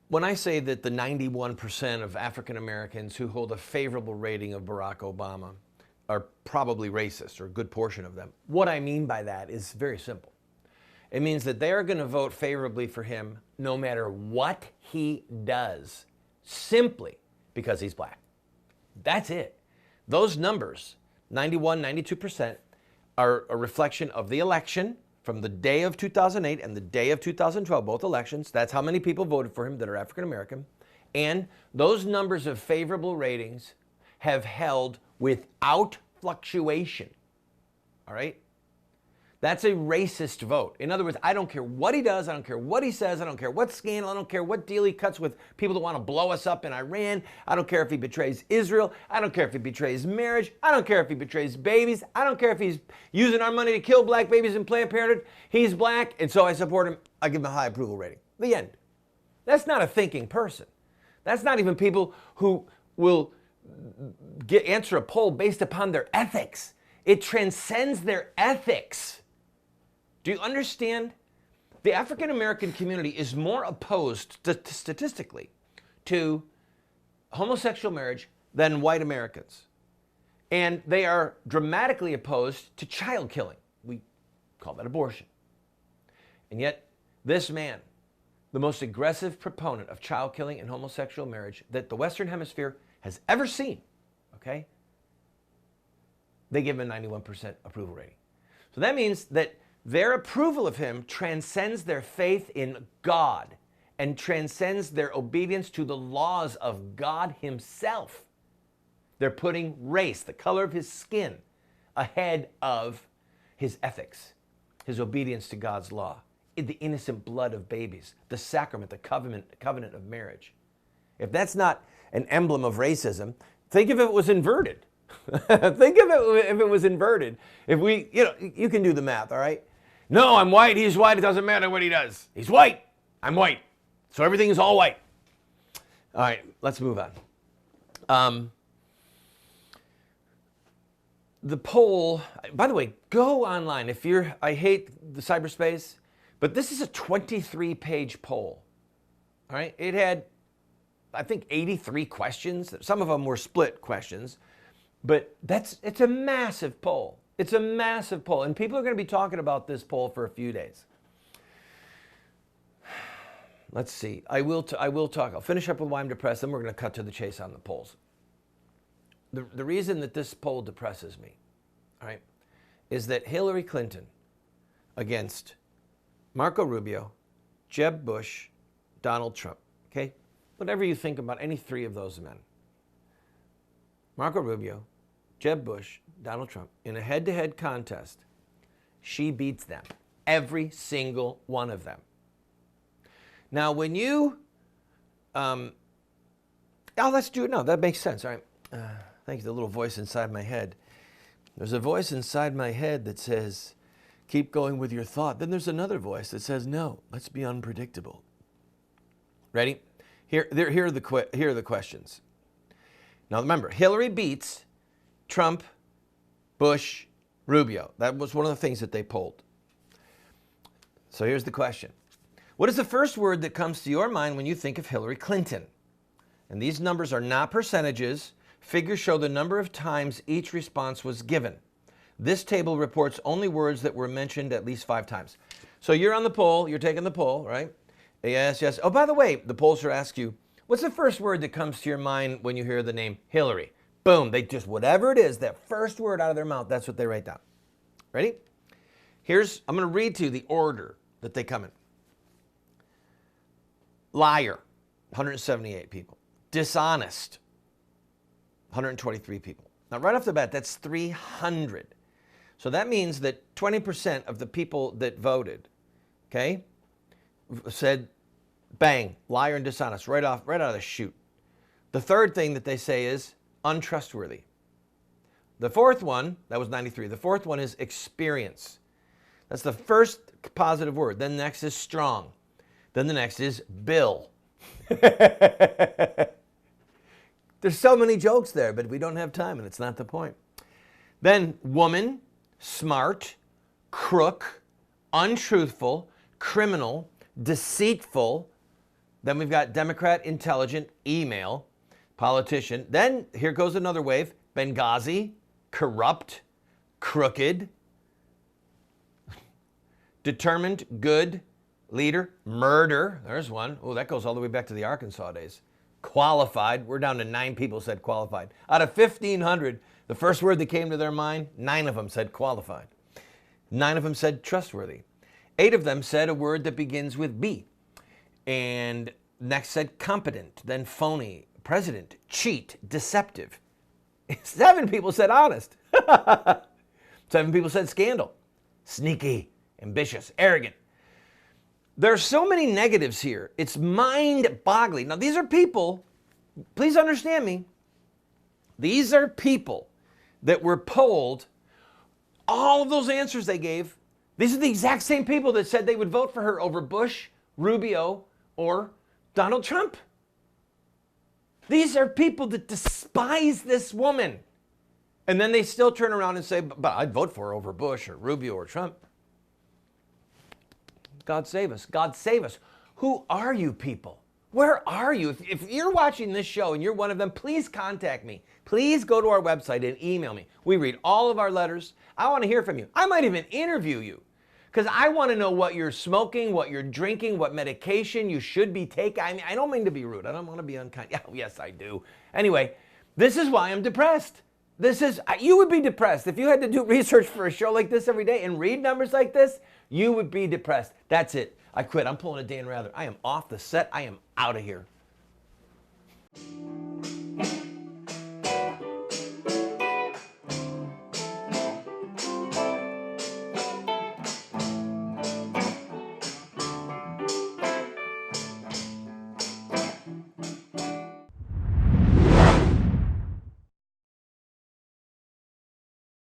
When I say that the 91% of African Americans who hold a favorable rating of Barack Obama are probably racist, or a good portion of them, what I mean by that is very simple. It means that they are going to vote favorably for him no matter what he does, simply because he's black. That's it. Those numbers, 91, 92%, are a reflection of the election from the day of 2008 and the day of 2012, both elections. That's how many people voted for him that are African American. And those numbers of favorable ratings have held without fluctuation. All right? That's a racist vote. In other words, I don't care what he does, I don't care what he says, I don't care what scandal, I don't care what deal he cuts with people that want to blow us up in Iran, I don't care if he betrays Israel, I don't care if he betrays marriage, I don't care if he betrays babies, I don't care if he's using our money to kill black babies in Planned Parenthood. He's black, and so I support him. I give him a high approval rating. The end. That's not a thinking person. That's not even people who will answer a poll based upon their ethics. It transcends their ethics. Do you understand? The African American community is more opposed statistically to homosexual marriage than white Americans. And they are dramatically opposed to child killing. We call that abortion. And yet, this man, the most aggressive proponent of child killing and homosexual marriage that the Western Hemisphere has ever seen, okay? They give him a 91% approval rating. So that means that their approval of him transcends their faith in God and transcends their obedience to the laws of God himself. They're putting race, the color of his skin, ahead of his ethics, his obedience to God's law, the innocent blood of babies, the sacrament, the covenant of marriage. If that's not an emblem of racism, think if it was inverted. Think of it if it was inverted. If we, you can do the math, all right? No, I'm white, he's white, it doesn't matter what he does. He's white, I'm white. So everything is all white. All right, let's move on. The poll, by the way, go online. I hate the cyberspace, but this is a 23-page poll. All right, it had, I think, 83 questions. Some of them were split questions, but it's a massive poll. It's a massive poll, and people are going to be talking about this poll for a few days. Let's see. I will talk. I'll finish up with why I'm depressed, then we're going to cut to the chase on the polls. The reason that this poll depresses me, all right, is that Hillary Clinton against Marco Rubio, Jeb Bush, Donald Trump, okay? Whatever you think about any three of those men. Marco Rubio, Jeb Bush, Donald Trump, in a head-to-head contest, she beats them. Every single one of them. Now, when you, let's do it now. That makes sense, all right? Thank you, the little voice inside my head. There's a voice inside my head that says, keep going with your thought. Then there's another voice that says, no, let's be unpredictable. Ready? Here are the questions. Now remember, Hillary beats Trump, Bush, Rubio. That was one of the things that they polled. So here's the question. What is the first word that comes to your mind when you think of Hillary Clinton? And these numbers are not percentages. Figures show the number of times each response was given. This table reports only words that were mentioned at least 5 times. So you're on the poll, you're taking the poll, right? Yes, yes. Oh, by the way, the pollster asks you, what's the first word that comes to your mind when you hear the name Hillary? Boom, they just, whatever it is, that first word out of their mouth, that's what they write down. Ready? I'm going to read to you the order that they come in. Liar, 178 people. Dishonest, 123 people. Now, right off the bat, that's 300. So that means that 20% of the people that voted, okay, said, bang, liar and dishonest, right out of the chute. The third thing that they say is untrustworthy. The fourth one, that was 93. The fourth one is experience. That's the first positive word. Then next is strong. Then the next is Bill. There's so many jokes there, but we don't have time, and it's not the point. Then woman, smart, crook, untruthful, criminal, deceitful, Then we've got Democrat intelligent email, politician. Then here goes another wave. Benghazi, corrupt, crooked, determined, good, leader, murder. There's one. Oh, that goes all the way back to the Arkansas days. Qualified. We're down to 9 people said qualified. Out of 1,500, the first word that came to their mind, 9 of them said qualified. 9 of them said trustworthy. 8 of them said a word that begins with B. And next said competent, then phony, president, cheat, deceptive. 7 people said honest. 7 people said scandal, sneaky, ambitious, arrogant. There's so many negatives here. It's mind-boggling. Now, these are people, please understand me, these are people that were polled. All of those answers they gave, these are the exact same people that said they would vote for her over Bush, Rubio, or Donald Trump. These are people that despise this woman. And then they still turn around and say, but I'd vote for her over Bush or Rubio or Trump. God save us. God save us. Who are you people? Where are you? If you're watching this show and you're one of them, please contact me. Please go to our website and email me. We read all of our letters. I want to hear from you. I might even interview you because I want to know what you're smoking, what you're drinking, what medication you should be taking. I mean, I don't mean to be rude. I don't want to be unkind. Oh, yes, I do. Anyway, this is why I'm depressed. You would be depressed. If you had to do research for a show like this every day and read numbers like this, you would be depressed. That's it. I quit. I'm pulling a Dan Rather. I am off the set. I am out of here.